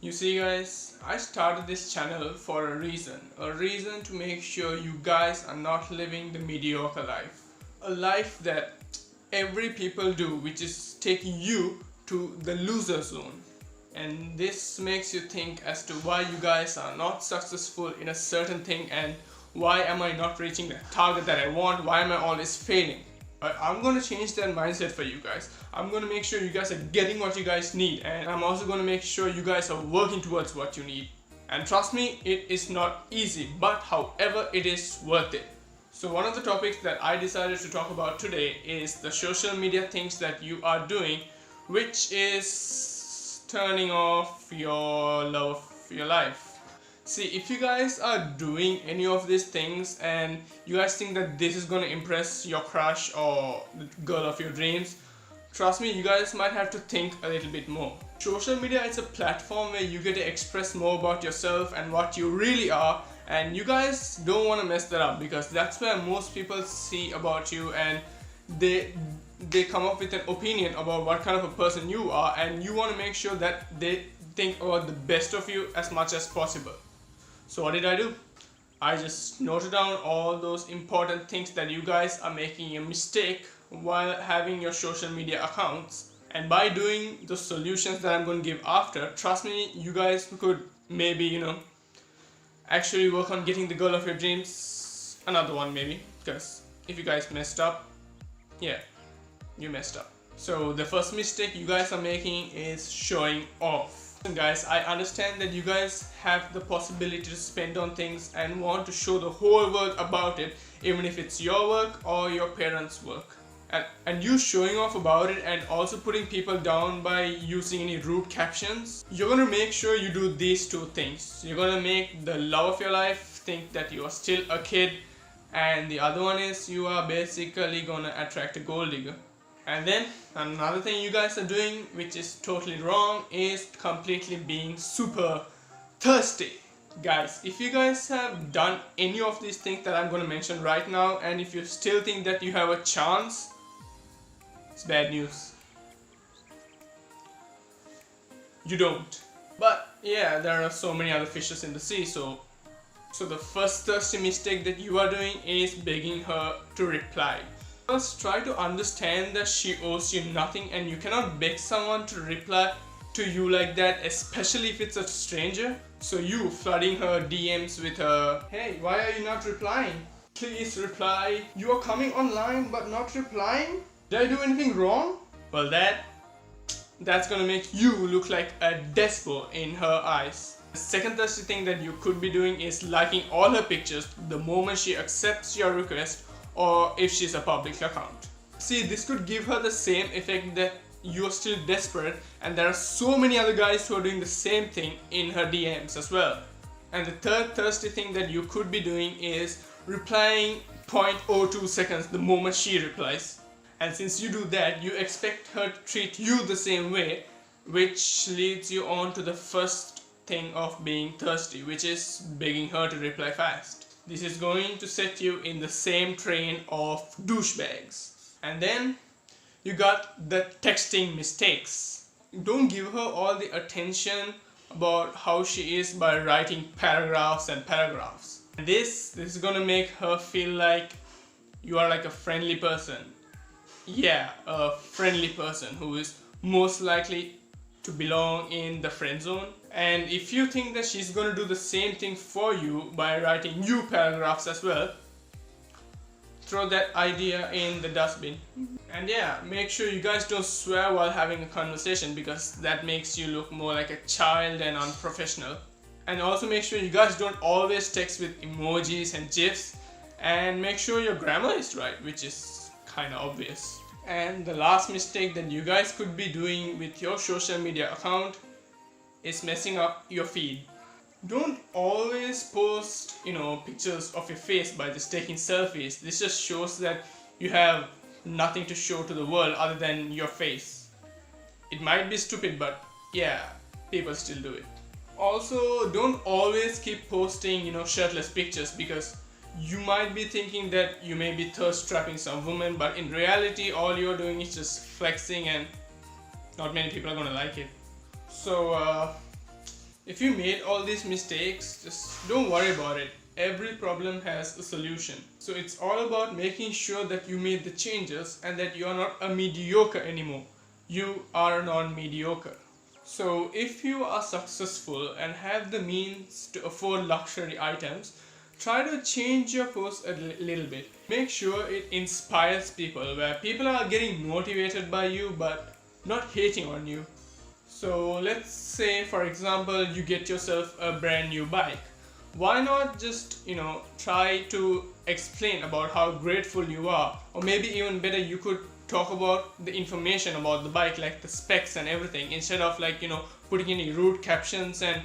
You see guys, I started this channel for a reason to make sure you guys are not living the mediocre life. A life that every people do, which is taking you to the loser zone. And this makes you think as to why you guys are not successful in a certain thing and why am I not reaching the target that I want, why am I always failing. I'm gonna change that mindset for you guys. I'm gonna make sure you guys are getting what you guys need, and I'm also gonna make sure you guys are working towards what you need. And trust me, it is not easy, but however, it is worth it. So one of the topics that I decided to talk about today is the social media things that you are doing, which is turning off your love of your life. See, if you guys are doing any of these things and you guys think that this is gonna impress your crush or the girl of your dreams, trust me, you guys might have to think a little bit more. Social media is a platform where you get to express more about yourself and what you really are, and you guys don't want to mess that up because that's where most people see about you, and they come up with an opinion about what kind of a person you are, and you want to make sure that they think about the best of you as much as possible. So what did I do? I just noted down all those important things that you guys are making a mistake while having your social media accounts. And by doing the solutions that I'm going to give after, trust me, you guys could maybe, actually work on getting the girl of your dreams. Another one maybe, because if you guys messed up, yeah, you messed up. So the first mistake you guys are making is showing off. Guys, I understand that you guys have the possibility to spend on things and want to show the whole world about it, even if it's your work or your parents' work. And you showing off about it and also putting people down by using any rude captions, you're gonna make sure you do these two things. You're gonna make the love of your life think that you are still a kid, and the other one is you are basically gonna attract a gold digger. And then another thing you guys are doing, which is totally wrong, is completely being super thirsty. Guys, if you guys have done any of these things that I'm going to mention right now, and if you still think that you have a chance, it's bad news. You don't. But yeah, there are so many other fishes in the sea, so the first thirsty mistake that you are doing is begging her to reply. First, try to understand that she owes you nothing and you cannot beg someone to reply to you like that, especially if it's a stranger. So you flooding her DMs with hey, why are you not replying? Please reply. You are coming online but not replying? Did I do anything wrong? Well, that's gonna make you look like a despo in her eyes. The second thirsty thing that you could be doing is liking all her pictures the moment she accepts your request, or if she's a public account. See, this could give her the same effect that you're still desperate, and there are so many other guys who are doing the same thing in her DMs as well. And the third thirsty thing that you could be doing is replying 0.02 seconds the moment she replies. And since you do that, you expect her to treat you the same way, which leads you on to the first thing of being thirsty, which is begging her to reply fast. This is going to set you in the same train of douchebags. And then you got the texting mistakes. Don't give her all the attention about how she is by writing paragraphs and paragraphs. And this is gonna make her feel like you are like a friendly person. Yeah, a friendly person who is most likely to belong in the friend zone. And if you think that she's gonna do the same thing for you by writing you paragraphs as well, throw that idea in the dustbin. And yeah, make sure you guys don't swear while having a conversation, because that makes you look more like a child and unprofessional. And also make sure you guys don't always text with emojis and gifs, and make sure your grammar is right, which is kinda obvious. And the last mistake that you guys could be doing with your social media account is messing up your feed. Don't always post, pictures of your face by just taking selfies. This just shows that you have nothing to show to the world other than your face. It might be stupid, but yeah, people still do it. Also, don't always keep posting, shirtless pictures, because you might be thinking that you may be thirst trapping some woman, but in reality all you're doing is just flexing, and not many people are gonna like it. So If you made all these mistakes, just don't worry about it. Every problem has a solution. So it's all about making sure that you made the changes and that you are not a mediocre anymore. You are non-mediocre. So if you are successful and have the means to afford luxury items, try to change your post a little bit. Make sure it inspires people, where people are getting motivated by you but not hating on you. So let's say, for example, you get yourself a brand new bike. Why not just, try to explain about how grateful you are, or maybe even better, you could talk about the information about the bike, like the specs and everything, instead of putting any rude captions and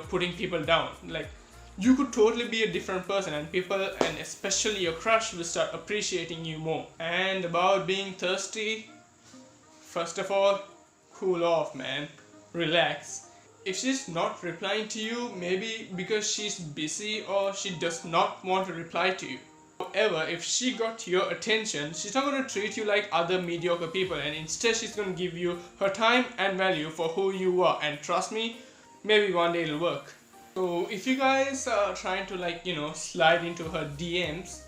putting people down. Like, you could totally be a different person, and people, and especially your crush, will start appreciating you more. And about being thirsty, first of all, cool off, man. Relax. If she's not replying to you, maybe because she's busy or she does not want to reply to you. However, if she got your attention, she's not going to treat you like other mediocre people, and instead she's going to give you her time and value for who you are. And trust me, maybe one day it'll work. So if you guys are trying to slide into her DMs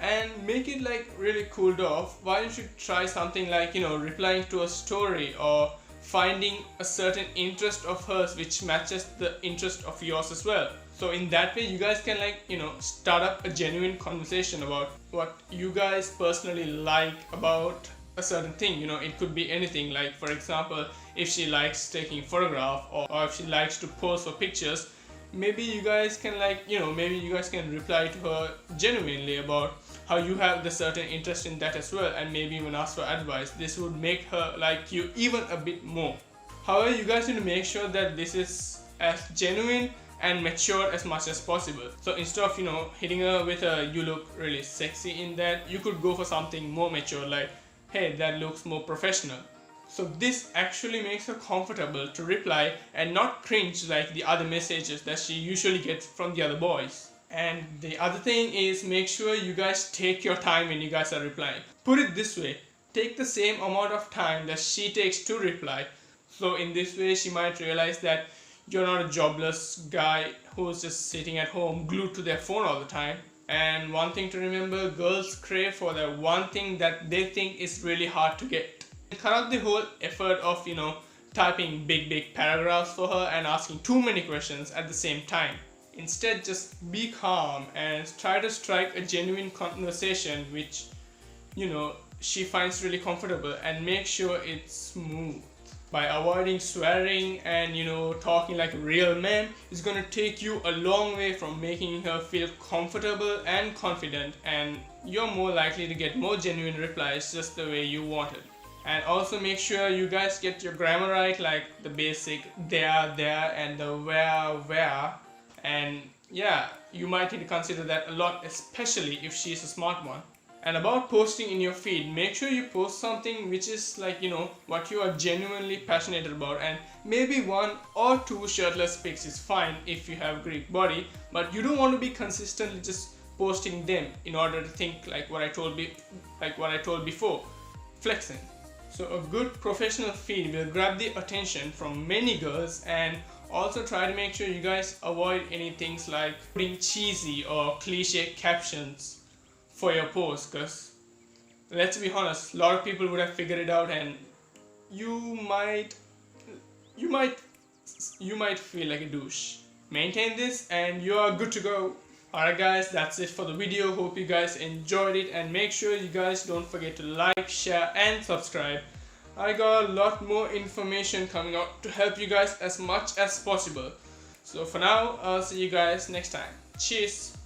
and make it really cooled off, why don't you try something like replying to a story, or finding a certain interest of hers which matches the interest of yours as well. So in that way, you guys can start up a genuine conversation about what you guys personally like about a certain thing. It could be anything, like for example, if she likes taking photograph, or if she likes to pose for pictures, maybe you guys can maybe you guys can reply to her genuinely about how you have the certain interest in that as well, and maybe even ask for advice. This would make her like you even a bit more. However, you guys need to make sure that this is as genuine and mature as much as possible. So instead of hitting her with a "you look really sexy" in that, you could go for something more mature, like "hey, that looks more professional." So this actually makes her comfortable to reply and not cringe like the other messages that she usually gets from the other boys. And the other thing is, make sure you guys take your time when you guys are replying. Put it this way, take the same amount of time that she takes to reply. So in this way, she might realize that you're not a jobless guy who's just sitting at home glued to their phone all the time. And one thing to remember, girls crave for that one thing that they think is really hard to get. Cut out the whole effort of typing big paragraphs for her and asking too many questions at the same time. Instead, just be calm and try to strike a genuine conversation which she finds really comfortable, and make sure it's smooth. By avoiding swearing and talking like a real man, is going to take you a long way from making her feel comfortable and confident, and you're more likely to get more genuine replies just the way you wanted. And also make sure you guys get your grammar right, like the basic there and the where, and yeah, you might need to consider that a lot, especially if she's a smart one. And about posting in your feed, make sure you post something which is what you are genuinely passionate about, and maybe 1 or 2 shirtless pics is fine if you have Greek body, but you don't want to be consistently just posting them in order to think like what I told before, flexing. So a good professional feed will grab the attention from many girls, and also try to make sure you guys avoid any things like putting cheesy or cliche captions for your post, because let's be honest, a lot of people would have figured it out, and you might feel like a douche. Maintain this and you are good to go. Alright guys, that's it for the video. Hope you guys enjoyed it, and make sure you guys don't forget to like, share and subscribe. I got a lot more information coming out to help you guys as much as possible. So for now, I'll see you guys next time. Cheers!